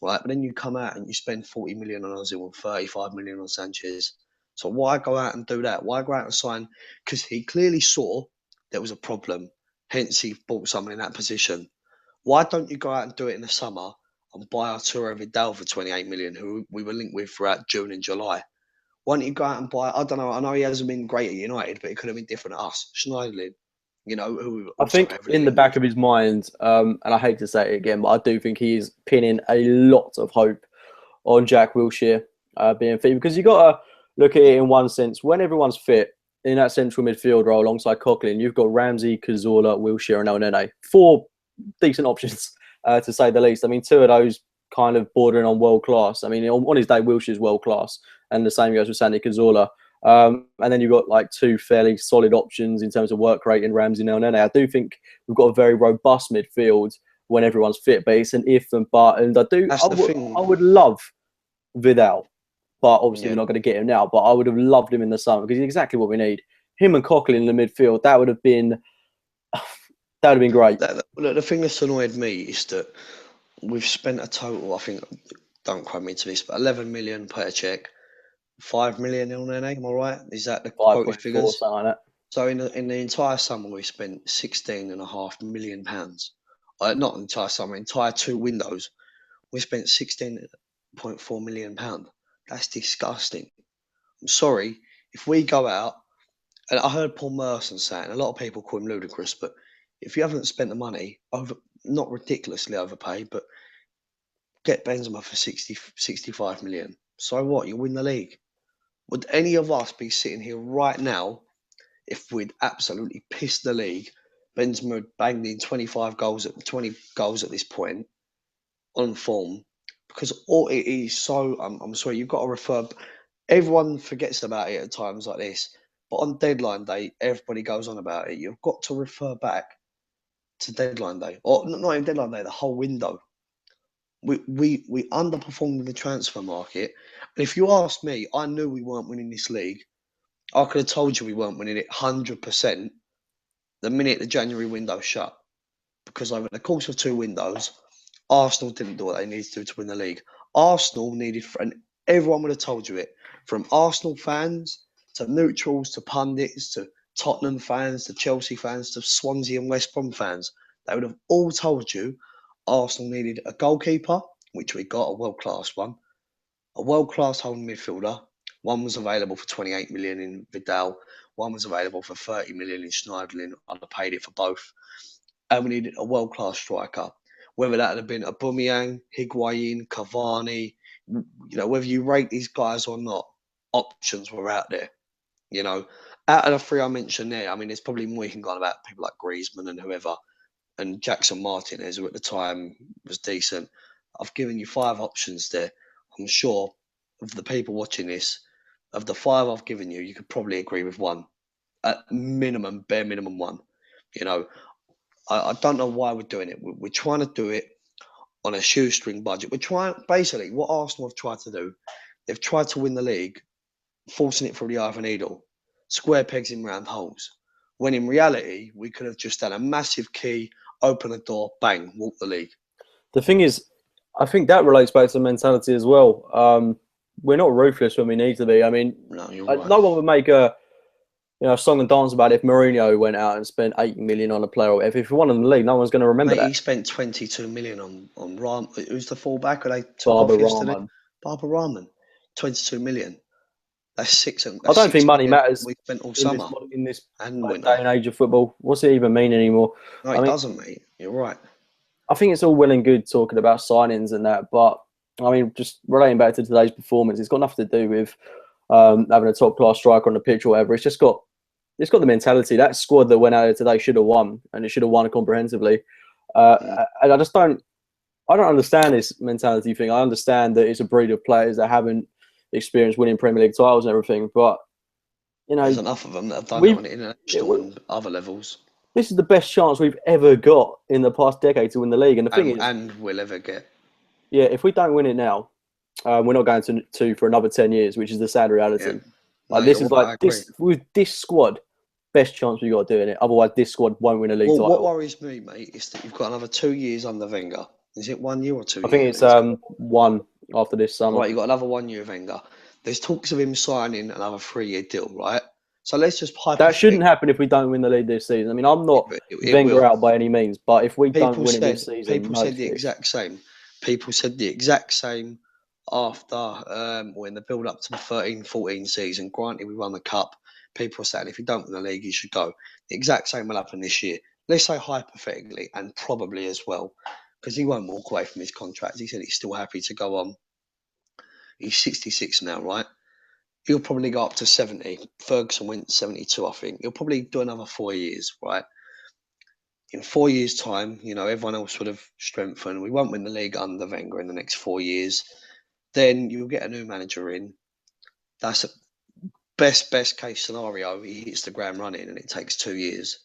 Right, but then you come out and you spend 40 million on Ozil and 35 million on Sanchez. So why go out and do that? Why go out and sign? Because he clearly saw there was a problem. Hence, he bought someone in that position. Why don't you go out and do it in the summer and buy Arturo Vidal for 28 million, who we were linked with throughout June and July? Why don't you go out and buy? I don't know. I know he hasn't been great at United, but it could have been different at us. Schneiderlin. Who I think in the back of his mind, and I hate to say it again, but I do think he is pinning a lot of hope on Jack Wilshere being fit, because you got to look at it in one sense. When everyone's fit in that central midfield role alongside Coughlin, you've got Ramsey, Cazorla, Wilshere, and El Nene. 4 decent options to say the least. I mean, 2 of those kind of bordering on world class. I mean, on his day, Wilshere's world class, and the same goes with Santi Cazorla. And then you've got like 2 fairly solid options in terms of work rate in Ramsey and El Nene. I do think we've got a very robust midfield when everyone's fit, but it's an if and but. And I would love Vidal. but obviously we're not going to get him now. But I would have loved him in the summer because he's exactly what we need. Him and Coughlin in the midfield, that would have been great. The thing that's annoyed me is that we've spent a total, I think, don't quote me to this, but 11 million per check, 5 million on their name. Am I right? Is that the quoted 5.4, figures? something like that. So in the entire summer, we spent £16.5 million. Not the entire summer, entire 2 windows, we spent £16.4 million. That's disgusting. I'm sorry, if we go out, and I heard Paul Merson saying, a lot of people call him ludicrous, but if you haven't spent the money, not ridiculously overpaid, but get Benzema for 65 million. So what? You win the league. Would any of us be sitting here right now if we'd absolutely pissed the league? Benzema had banged in 20 goals at this point on form, because all it is so. I'm sorry, you've got to refer. Everyone forgets about it at times like this, but on deadline day, everybody goes on about it. You've got to refer back to deadline day, or not even deadline day, the whole window. We underperformed in the transfer market. And if you ask me, I knew we weren't winning this league. I could have told you we weren't winning it 100% the minute the January window shut. Because over the course of 2 windows, Arsenal didn't do what they needed to win the league. Arsenal needed, and everyone would have told you it, from Arsenal fans to neutrals to pundits to Tottenham fans to Chelsea fans to Swansea and West Brom fans. They would have all told you Arsenal needed a goalkeeper, which we got, a world-class one, a world-class holding midfielder. One was available for 28 million in Vidal. One was available for 30 million in Schneiderlin. I'd have paid it for both. And we needed a world-class striker. Whether that had been Aubameyang, Higuain, Cavani, whether you rate these guys or not, options were out there. Out of the 3 I mentioned there, I mean, there's probably more you can go on about people like Griezmann and whoever, and Jackson Martinez, who at the time was decent. I've given you 5 options there. I'm sure of the people watching this, of the 5 I've given you, you could probably agree with one. At minimum, bare minimum one. I don't know why we're doing it. We're trying to do it on a shoestring budget. We're trying, basically, what Arsenal have tried to do, they've tried to win the league, forcing it through the eye of a needle, square pegs in round holes. When in reality, we could have just done a massive key, open the door, bang, walk the league. The thing is, I think that relates back to mentality as well. We're not ruthless when we need to be. I mean, No, you're right. no one would make a song and dance about it if Mourinho went out and spent 80 million on a player. Or if he won in the league, no one's going to remember that. He spent 22 million on Ram. Who's the fullback? Who they took Barbara off yesterday? Rahman. Barbara Rahman. 22 million. That's 6. I don't think money matters we spent all in summer in this and day winter. and age of football. What's it even mean anymore? No, it doesn't, mate. You're right. I think it's all well and good talking about signings and that, but I mean, just relating back to today's performance, it's got nothing to do with having a top class striker on the pitch or whatever. It's got the mentality. That squad that went out there today should have won, and it should have won comprehensively. And I don't understand this mentality thing. I understand that it's a breed of players that haven't experienced winning Premier League titles and everything, but there's enough of them that have done it on international and other levels. This is the best chance we've ever got in the past decade to win the league, and the thing is, and we'll ever get. Yeah, if we don't win it now, we're not going to for another 10 years, which is the sad reality. Yeah. This with this squad, best chance we got doing it. Otherwise, this squad won't win a league title. What worries me, mate, is that you've got another 2 years under Wenger. Is it 1 year or 2 years? I think it's 1 after this summer. Right, you've got another 1 year of Wenger. There's talks of him signing another 3-year deal, right? So let's just that shouldn't happen if we don't win the league this season. I mean, I'm not Wenger out by any means, but if we don't win it this season, people said the exact same. People said the exact same after in the build up to the 13-14 season. Granted, we won the cup. People are saying if you don't win the league, you should go. The exact same will happen this year. Let's say hypothetically, and probably as well, because he won't walk away from his contract. He said he's still happy to go on. He's 66 now, right? He'll probably go up to 70. Ferguson went 72, I think. He'll probably do another 4 years, right? In 4 years' time, everyone else would have strengthened. We won't win the league under Wenger in the next 4 years. Then you'll get a new manager in. That's a best case scenario. He hits the ground running and it takes 2 years.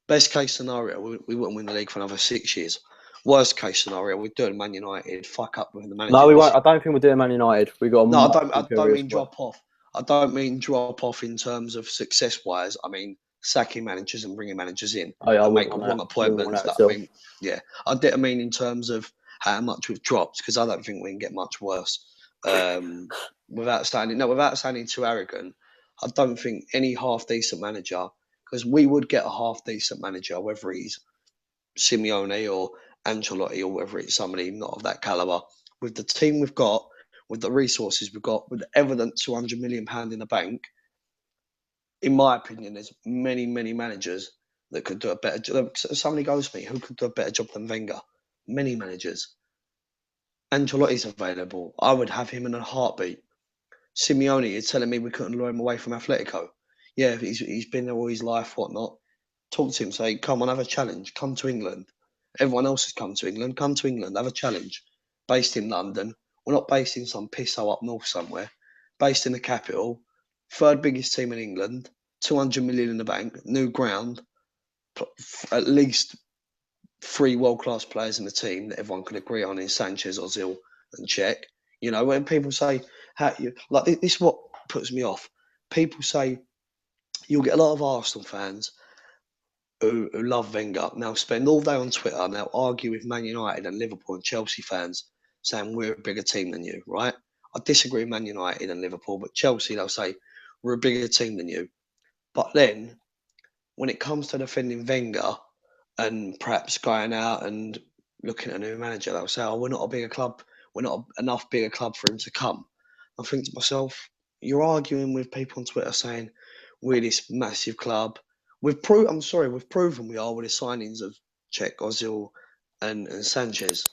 Best case scenario, we wouldn't win the league for another 6 years. Worst case scenario, we're doing Man United, fuck up with the manager. No, we won't. I don't think we're doing Man United. We got a No, much I don't superior mean squad. drop off. I don't mean drop off in terms of success wise. I mean sacking managers and bringing managers in Oh, yeah, I and wouldn't make want wrong that. I wouldn't want appointments. that That at I all. mean, yeah, I didn't mean in terms of how much we've dropped because I don't think we can get much worse. Without sounding too arrogant, I don't think any half decent manager, because we would get a half decent manager, whether he's Simeone or Ancelotti or whether it's somebody not of that caliber. With the team we've got, with the resources we've got, with the evident £200 million in the bank, in my opinion, there's many, many managers that could do a better job. Somebody goes to me, who could do a better job than Wenger? Many managers. Ancelotti's available. I would have him in a heartbeat. Simeone is telling me we couldn't lure him away from Atletico. Yeah, he's been there all his life, whatnot. Talk to him, say, come on, have a challenge. Come to England. Everyone else has come to England. Come to England, have a challenge. Based in London. We're not based in some pisso up north somewhere. Based in the capital. Third biggest team in England. 200 million in the bank. New ground. At least 3 world-class players in the team that everyone can agree on in Sanchez, Ozil and Czech. You know, when people say, this is what puts me off. People say, you'll get a lot of Arsenal fans who love Wenger now spend all day on Twitter now argue with Man United and Liverpool and Chelsea fans saying we're a bigger team than you, right? I disagree with Man United and Liverpool, but Chelsea, they'll say we're a bigger team than you. But then when it comes to defending Wenger and perhaps going out and looking at a new manager, they'll say, oh, we're not a bigger club. We're not enough bigger club for him to come. I think to myself, you're arguing with people on Twitter saying we're this massive club. We've proven we are with the signings of Czech, Ozil, and Sanchez.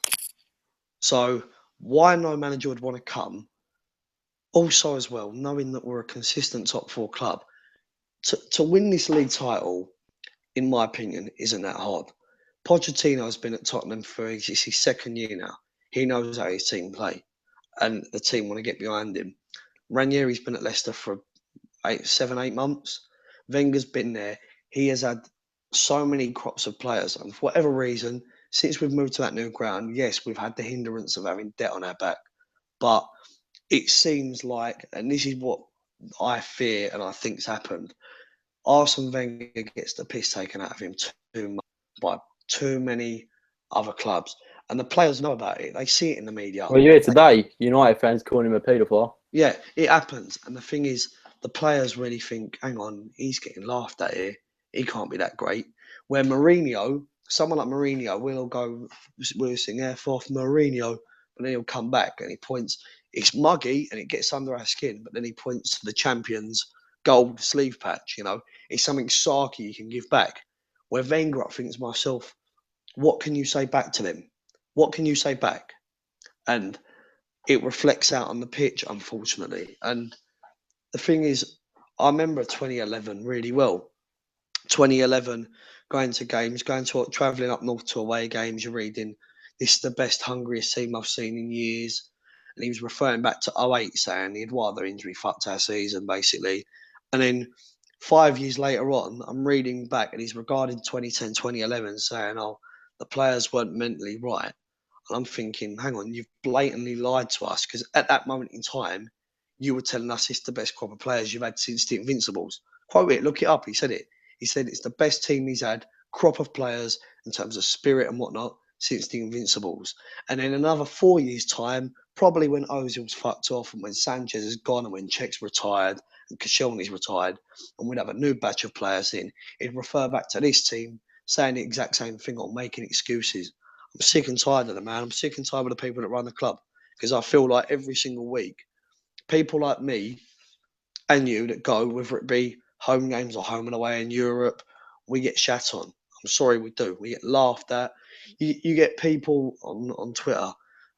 So why no manager would want to come? Also, as well, knowing that we're a consistent top 4 club, to win this league title, in my opinion, isn't that hard. Pochettino has been at Tottenham for his second year now. He knows how his team play, and the team want to get behind him. Ranieri's been at Leicester for 7, 8 months. Wenger's been there. He has had so many crops of players, and for whatever reason, since we've moved to that new ground, yes, we've had the hindrance of having debt on our back, but it seems like, and this is what I fear and I think's happened, Arsene Wenger gets the piss taken out of him too much by too many other clubs. And the players know about it. They see it in the media. Well, you hear today, United fans calling him a paedophile. Yeah, it happens. And the thing is, the players really think, hang on, he's getting laughed at here. He can't be that great. Where Mourinho, someone like Mourinho, we'll sing F off Mourinho, but then he'll come back and he points, it's muggy and it gets under our skin, but then he points to the champions gold sleeve patch, you know. It's something sarky you can give back. Where Wenger, I think to myself, what can you say back to them? What can you say back? And it reflects out on the pitch, unfortunately. And the thing is, I remember 2011 really well. 2011, going to games, travelling up north to away games, you're reading, this is the best, hungriest team I've seen in years. And he was referring back to 08, saying he'd rather injury fucked our season, basically. And then 5 years later on, I'm reading back and he's regarding 2010, 2011, saying, oh, the players weren't mentally right. And I'm thinking, hang on, you've blatantly lied to us because at that moment in time, you were telling us it's the best crop of players you've had since the Invincibles. Quote it, look it up. He said it. He said it's the best team he's had, crop of players in terms of spirit and whatnot, since the Invincibles. And in another 4 years' time, probably when Ozil's fucked off and when Sanchez is gone and when Czech's retired and Koscielny's retired, and we'd have a new batch of players in, he'd refer back to this team saying the exact same thing or making excuses. I'm sick and tired of them, man. I'm sick and tired of the people that run the club because I feel like every single week, people like me and you that go, whether it be home games or home and away in Europe, we get shat on. I'm sorry, we do. We get laughed at. You get people on Twitter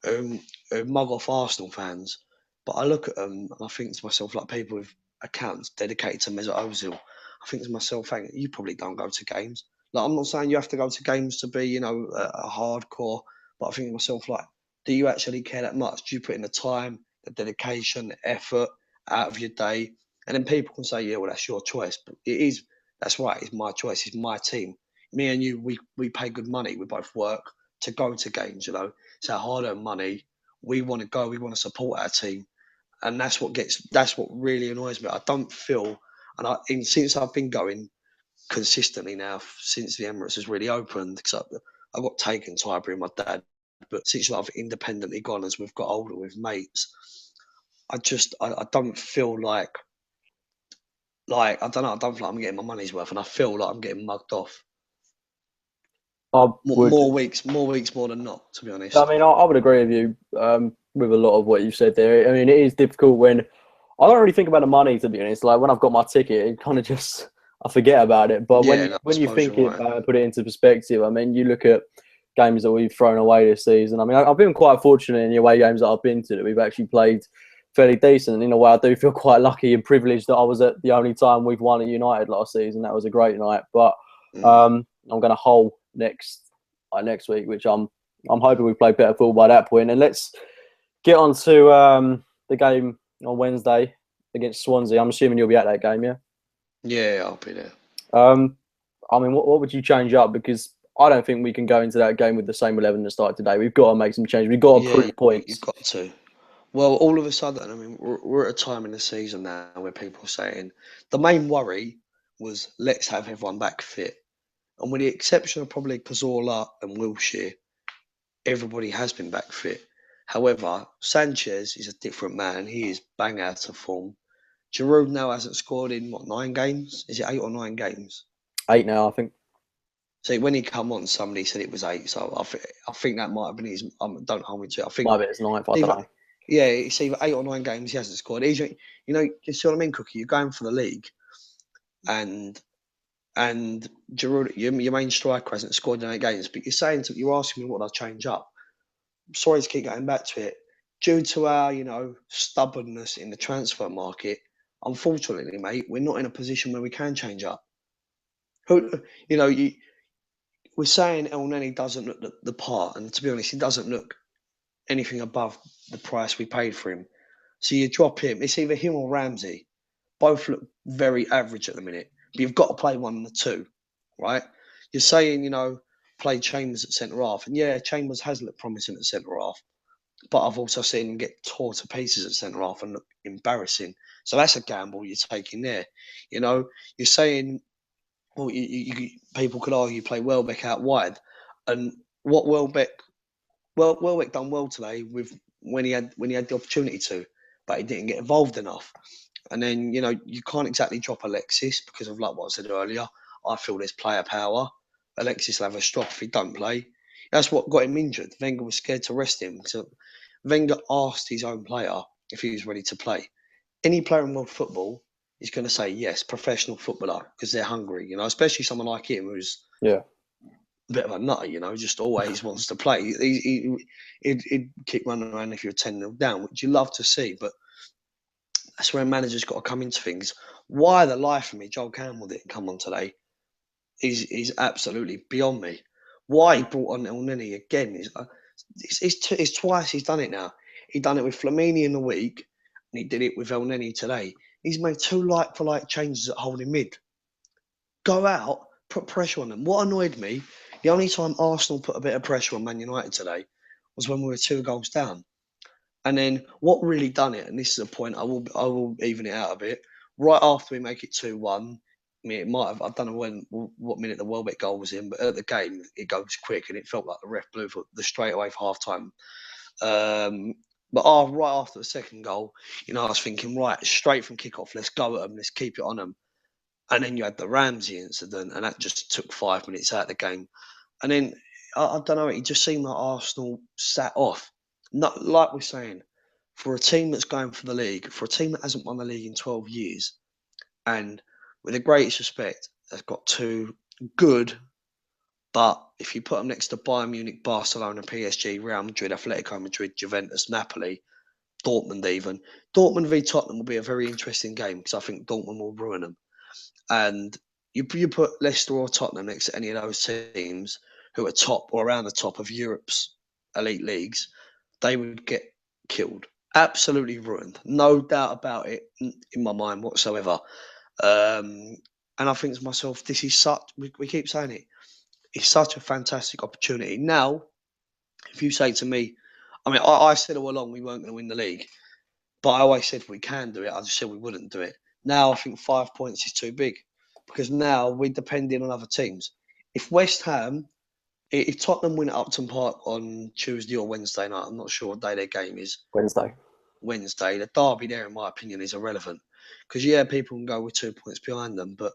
who mug off Arsenal fans, but I look at them and I think to myself, like people with accounts dedicated to Mesut Ozil, I think to myself, hang, you probably don't go to games. Like, I'm not saying you have to go to games to be, a hardcore, but I think to myself, like, do you actually care that much? Do you put in the time, the dedication, the effort out of your day? And then people can say, yeah, well, that's your choice. But that's right, it's my choice, it's my team. Me and you, we pay good money, we both work to go to games. It's our hard-earned money. We want to go. We want to support our team, and that's what really annoys me. I don't feel, since I've been going consistently now since the Emirates has really opened, because I got taken to Highbury with my dad, but since I've independently gone as we've got older with mates, I don't feel like I don't know. I don't feel like I'm getting my money's worth, and I feel like I'm getting mugged off. I would. More weeks more than not, to be honest. I mean, I would agree with you with a lot of what you said there. I mean, it is difficult when I don't really think about the money, to be honest. Like when I've got my ticket, it kind of just I forget about it. But Yeah, no, I when you suppose think you're it, right. put it into perspective, I mean, you look at games that we've thrown away this season. I mean, I've been quite fortunate in the away games that I've been to that we've actually played fairly decent. And in a way, I do feel quite lucky and privileged that I was at the only time we've won at United last season. That was a great night. But I'm going to Hull next week, which I'm hoping we play better football by that point. And let's get on to the game on Wednesday against Swansea. I'm assuming you'll be at that game, yeah? Yeah, I'll be there. I mean, what would you change up? Because I don't think we can go into that game with the same 11 that started today. We've got to make some changes. We've got to prove points. You've got to. Well, all of a sudden, I mean, we're at a time in the season now where people are saying the main worry was let's have everyone back fit. And with the exception of probably Cazorla and Wilshere, everybody has been back fit. However, Sanchez is a different man. He is bang out of form. Giroud now hasn't scored in, 9 games? Is it 8 or 9 games? 8 now, I think. So when he come on, somebody said it was 8. So I think that might have been his. Don't hold me to it. I think Might be his ninth, I don't know. yeah, it's either 8 or 9 games he hasn't scored. You see what I mean, Cookie? You're going for the league, and Giroud, your main striker hasn't scored in 8 games. But you're asking me what I'll change up. I'm sorry to keep going back to it. Due to our, stubbornness in the transfer market, unfortunately, mate, we're not in a position where we can change up. We're saying El Neni doesn't look the part, and to be honest, he doesn't look anything above the price we paid for him. So you drop him. It's either him or Ramsey. Both look very average at the minute. But you've got to play one of the two, right? You're saying, play Chambers at centre half. And yeah, Chambers has looked promising at centre half. But I've also seen him get tore to pieces at centre half and look embarrassing. So that's a gamble you're taking there. You're saying, well, people could argue play Welbeck out wide. And what Welbeck done well today with when he had the opportunity to, but he didn't get involved enough. And then you can't exactly drop Alexis because of like what I said earlier. I feel there's player power. Alexis will have a strop if he don't play. That's what got him injured. Wenger was scared to rest him. So Wenger asked his own player if he was ready to play. Any player in world football is going to say yes, professional footballer, because they're hungry. Especially someone like him who's a bit of a nutter, just always wants to play. He'd keep running around if you're 10-0 down, which you love to see. But that's where a manager's got to come into things. Why the life of me, Joel Campbell didn't come on today is absolutely beyond me. Why he brought on El Neni again it's twice he's done it now. He done it with Flamini in the week, and he did it with El Neni today. He's made 2 like-for-like changes at holding mid. Go out, put pressure on them. What annoyed me, the only time Arsenal put a bit of pressure on Man United today was when we were 2 goals down. And then what really done it, and this is a point I will even it out a bit. Right after we make it 2-1, I mean, it might have. I don't know what minute the Welbeck goal was in, but at the game it goes quick, and it felt like the ref blew for the straight away for half time. But right after the second goal, I was thinking, right, straight from kickoff, let's go at them, let's keep it on them. And then you had the Ramsey incident, and that just took 5 minutes out of the game. And then I don't know, it just seemed like Arsenal sat off. Not like we're saying, for a team that's going for the league, for a team that hasn't won the league in 12 years, and with the greatest respect, has got 2 good, but if you put them next to Bayern Munich, Barcelona, PSG, Real Madrid, Atletico Madrid, Juventus, Napoli, Dortmund even, Dortmund v Tottenham will be a very interesting game because I think Dortmund will ruin them. And you put Leicester or Tottenham next to any of those teams who are top or around the top of Europe's elite leagues, they would get killed. Absolutely ruined. No doubt about it in my mind whatsoever. And I think to myself, this is we keep saying it, it's such a fantastic opportunity. Now, If you say to me, I said all along we weren't going to win the league, but I always said we can do it. I just said we wouldn't do it. Now I think 5 points is too big because now we're depending on other teams. If West Ham, if Tottenham win at Upton Park on Tuesday or Wednesday night, I'm not sure what day their game is. Wednesday. The derby there, in my opinion, is irrelevant because people can go with 2 points behind them, but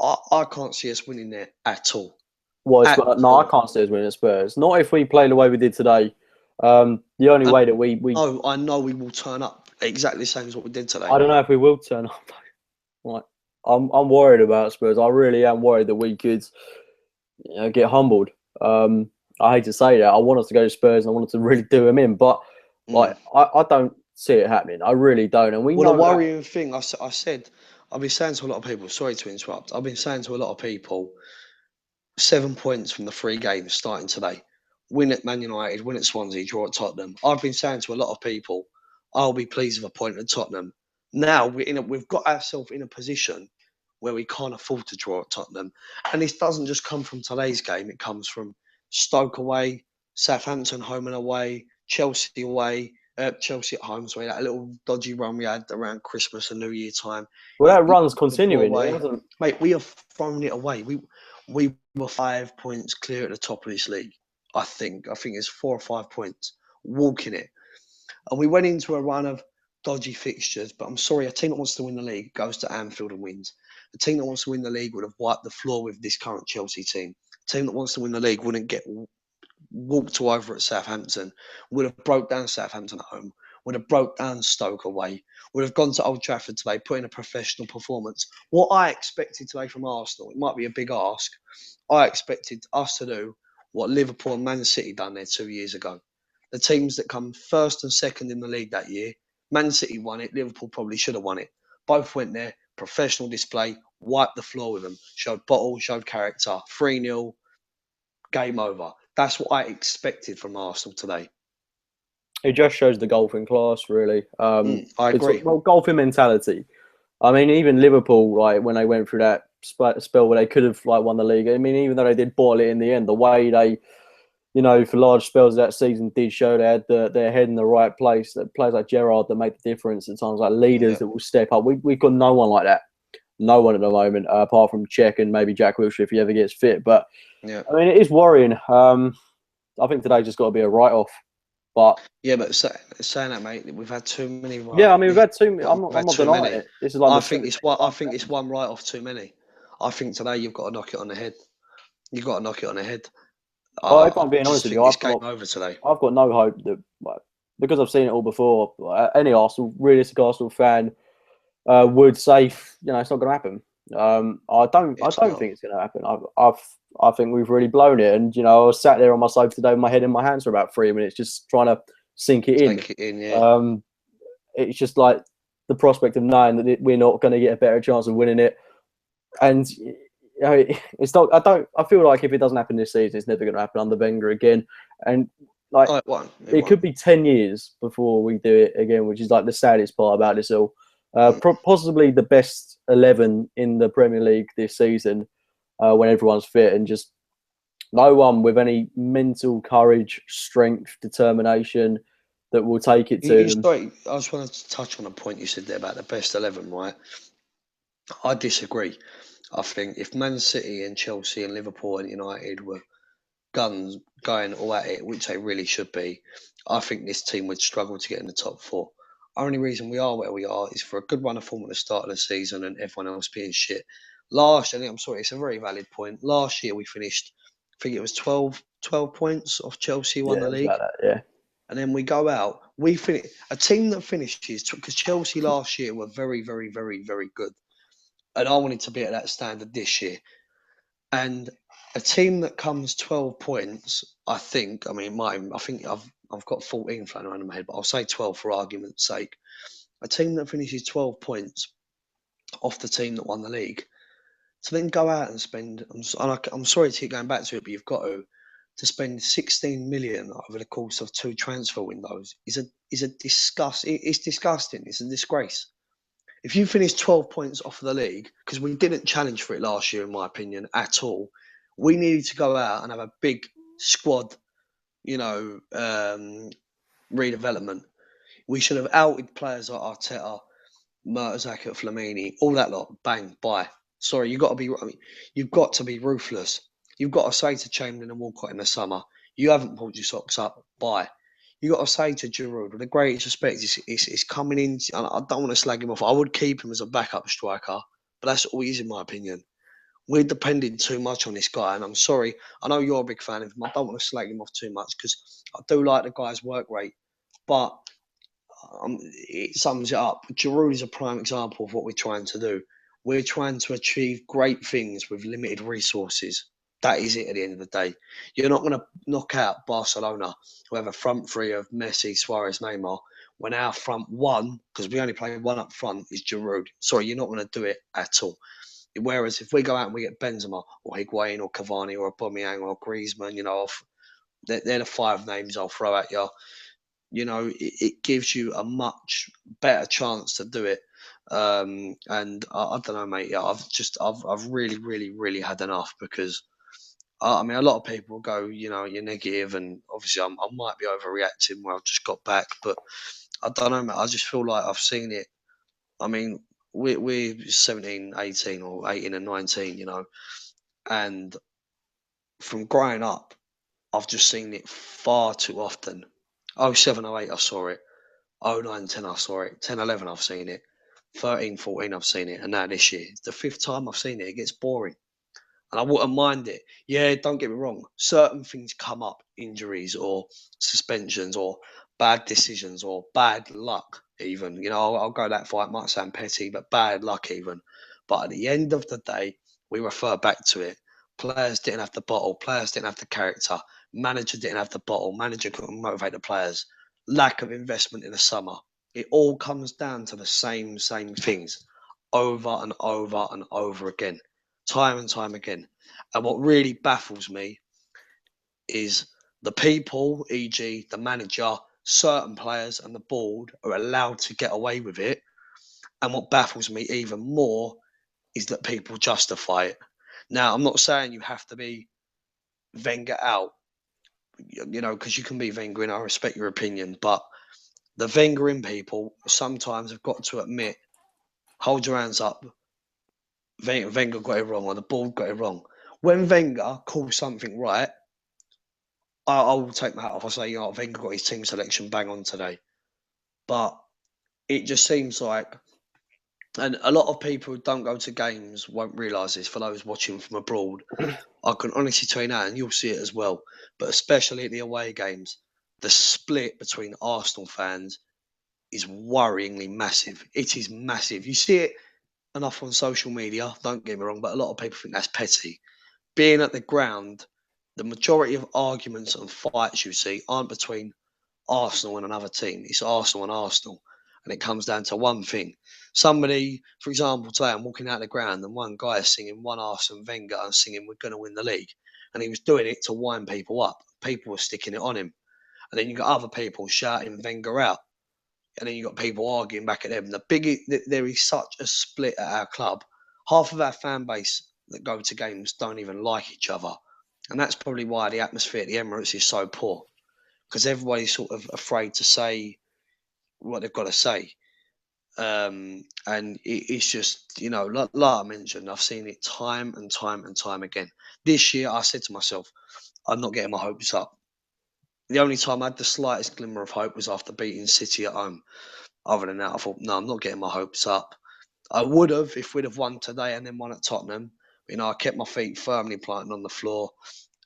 I can't see us winning there at all. Well, I can't see us winning at Spurs. Not if we play the way we did today. The only way that we Oh, I know we will turn up exactly the same as what we did today. I don't know if we will turn up. Like, I'm worried about Spurs. I really am worried that we could, get humbled. I hate to say that. I want us to go to Spurs and I want us to really do them in, but I don't see it happening. I really don't. And the worrying thing I said, I've been saying to a lot of people. Sorry to interrupt. I've been saying to a lot of people, 7 points from the 3 games starting today. Win at Man United, win at Swansea, draw at Tottenham. I've been saying to a lot of people, I'll be pleased with a point at Tottenham. Now we've got ourselves in a position where we can't afford to draw at Tottenham. And this doesn't just come from today's game. It comes from Stoke away, Southampton home and away, Chelsea away, Chelsea at home. So that little dodgy run we had around Christmas and New Year time. Well, that run's continuing. Mate, we have thrown it away. We were 5 points clear at the top of this league. I think it's 4 or 5 points, walking it. And we went into a run of dodgy fixtures, but I'm sorry, a team that wants to win the league goes to Anfield and wins. A team that wants to win the league would have wiped the floor with this current Chelsea team. A team that wants to win the league wouldn't get walked over at Southampton, would have broke down Southampton at home, would have broke down Stoke away, would have gone to Old Trafford today, put in a professional performance. What I expected today from Arsenal, it might be a big ask, I expected us to do what Liverpool and Man City done there 2 years ago. The teams that come first and second in the league that year, Man City won it, Liverpool probably should have won it. Both went there, professional display, wiped the floor with them, showed bottle, showed character, 3-0, game over. That's what I expected from Arsenal today. It just shows the golfing class, really. I agree. Golfing mentality. I mean, even Liverpool, when they went through that spell where they could have won the league. I mean, even though they did bottle it in the end, the way they, for large spells of that season did show they had their head in the right place. That players like Gerrard that make the difference at times, like leaders that will step up. We've got no one like that. No one at the moment, apart from Cech and maybe Jack Wilshere if he ever gets fit. But I mean, it is worrying. I think today just got to be a write-off. But saying that, mate, we've had too many. Yeah, I mean, we've had too many. I'm not denying it. This is I think it's one write-off too many. I think today you've got to knock it on the head. You've got to knock it on the head. Well, if I'm being honest with you, I've got no hope that because I've seen it all before. Any realistic Arsenal fan would say, it's not going to happen. I don't think it's going to happen. I think we've really blown it. And I was sat there on my sofa today with my head in my hands for about 3 minutes, just trying to sink it in. It's just like the prospect of knowing that we're not going to get a better chance of winning it. And it's not. I feel like if it doesn't happen this season, it's never going to happen under Wenger again. And it could be 10 years before we do it again, which is like the saddest part about this all. Possibly the best 11 in the Premier League this season when everyone's fit, and just no one with any mental courage, strength, determination that will take it to them. Sorry, I just wanted to touch on a point you said there about the best 11, right? I disagree. I think if Man City and Chelsea and Liverpool and United were guns going all at it, which they really should be, I think this team would struggle to get in the top 4. Only reason we are where we are is for a good run of form at the start of the season and everyone else being shit. It's a very valid point. Last year we finished, I think it was 12 points off Chelsea won the league. And then we go out. We finish a team that finishes, because Chelsea last year were very, very, very, very good. And I wanted to be at that standard this year. And a team that comes 12 points, I think I've got 14 flying around in my head, but I'll say 12 for argument's sake. A team that finishes 12 points off the team that won the league, to then go out and spend, I'm sorry to keep going back to it, but you've got to spend 16 million over the course of 2 transfer windows is a disgust. It's disgusting. It's a disgrace. If you finish 12 points off of the league, because we didn't challenge for it last year, in my opinion, at all, we needed to go out and have a big squad, redevelopment. We should have outed players like Arteta, Mertesacker, Flamini, all that lot. Bang, bye. Sorry, you've got to be ruthless. You've got to say to Chamberlain and Walcott in the summer, you haven't pulled your socks up. Bye. You got to say to Giroud, with the greatest respect, it's coming in. And I don't want to slag him off. I would keep him as a backup striker, but that's all he is, in my opinion. We're depending too much on this guy, and I'm sorry. I know you're a big fan of him. I don't want to slag him off too much because I do like the guy's work rate, but it sums it up. Giroud is a prime example of what we're trying to do. We're trying to achieve great things with limited resources. That is it at the end of the day. You're not going to knock out Barcelona, who have a front three of Messi, Suarez, Neymar, when our front one, because we only play one up front, is Giroud. Sorry, you're not going to do it at all. Whereas if we go out and we get Benzema or Higuain or Cavani or Aubameyang or Griezmann, they're the 5 names I'll throw at you. It gives you a much better chance to do it. And I don't know, mate. Yeah, I've really, really, really had enough because a lot of people go, you're negative, and obviously I might be overreacting where I've just got back, but I don't know, mate. I just feel like I've seen it. We're 17, 18 or 18 and 19, and from growing up, I've just seen it far too often. 07, 08, I saw it. 09, 10, I saw it. 10, 11, I've seen it. 13, 14, I've seen it. And now this year, the 5th time I've seen it, it gets boring. And I wouldn't mind it. Yeah, don't get me wrong. Certain things come up, injuries or suspensions or bad decisions or bad luck even. I'll go that far. It might sound petty, but bad luck even. But at the end of the day, we refer back to it. Players didn't have the bottle. Players didn't have the character. Manager didn't have the bottle. Manager couldn't motivate the players. Lack of investment in the summer. It all comes down to the same things over and over and over again. Time and time again. And what really baffles me is the people, e.g. the manager, certain players and the board are allowed to get away with it. And what baffles me even more is that people justify it. Now, I'm not saying you have to be Wenger out, because you can be Wenger in. I respect your opinion, but the Wenger in people sometimes have got to admit, hold your hands up, Wenger got it wrong or the board got it wrong. When Wenger calls something right, I will take my hat off. I say, Wenger got his team selection bang on today. But it just seems like, and a lot of people who don't go to games won't realise this, for those watching from abroad, I can honestly tell you now, and you'll see it as well, but especially at the away games, the split between Arsenal fans is worryingly massive. It is massive. You see it enough on social media, don't get me wrong, but a lot of people think that's petty. Being at the ground, the majority of arguments and fights you see aren't between Arsenal and another team. It's Arsenal and Arsenal. And it comes down to one thing. Somebody, for example, today I'm walking out the ground and one guy is singing One Arsene Wenger and singing We're going to win the league. And he was doing it to wind people up. People were sticking it on him. And then you got other people shouting Wenger out. And then you got people arguing back at them. There is such a split at our club. Half of our fan base that go to games don't even like each other. And that's probably why the atmosphere at the Emirates is so poor. Because everybody's sort of afraid to say what they've got to say. And it's just, like I mentioned, I've seen it time and time and time again. This year, I said to myself, I'm not getting my hopes up. The only time I had the slightest glimmer of hope was after beating City at home. Other than that, I thought, no, I'm not getting my hopes up. I would have if we'd have won today and then won at Tottenham. I kept my feet firmly planted on the floor,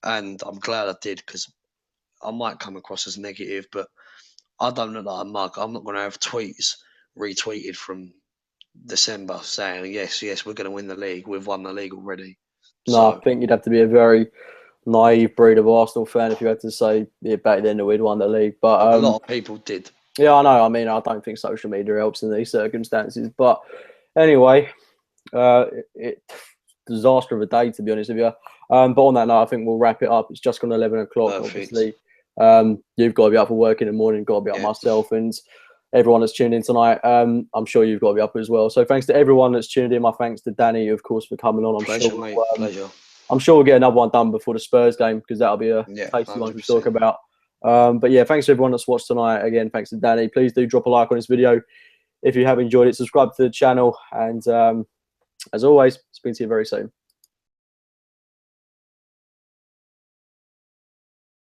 and I'm glad I did, because I might come across as negative, but I don't look like a mug. I'm not going to have tweets retweeted from December saying, yes, we're going to win the league. We've won the league already. No, I think you'd have to be a very naive breed of Arsenal fan if you had to say back then that we'd won the league. But a lot of people did. Yeah, I know. I don't think social media helps in these circumstances. But anyway, disaster of a day, to be honest with you. But on that note, I think we'll wrap it up. It's just gone 11 o'clock, obviously. You've got to be up for work in the morning, got to be up myself, and everyone that's tuned in tonight. I'm sure you've got to be up as well. So thanks to everyone that's tuned in. My thanks to Danny, of course, for coming on. Pleasure. I'm sure we'll get another one done before the Spurs game, because that'll be a tasty one to talk about. But yeah, thanks to everyone that's watched tonight. Again, thanks to Danny. Please do drop a like on this video if you have enjoyed it. Subscribe to the channel, and as always, speak to you very soon.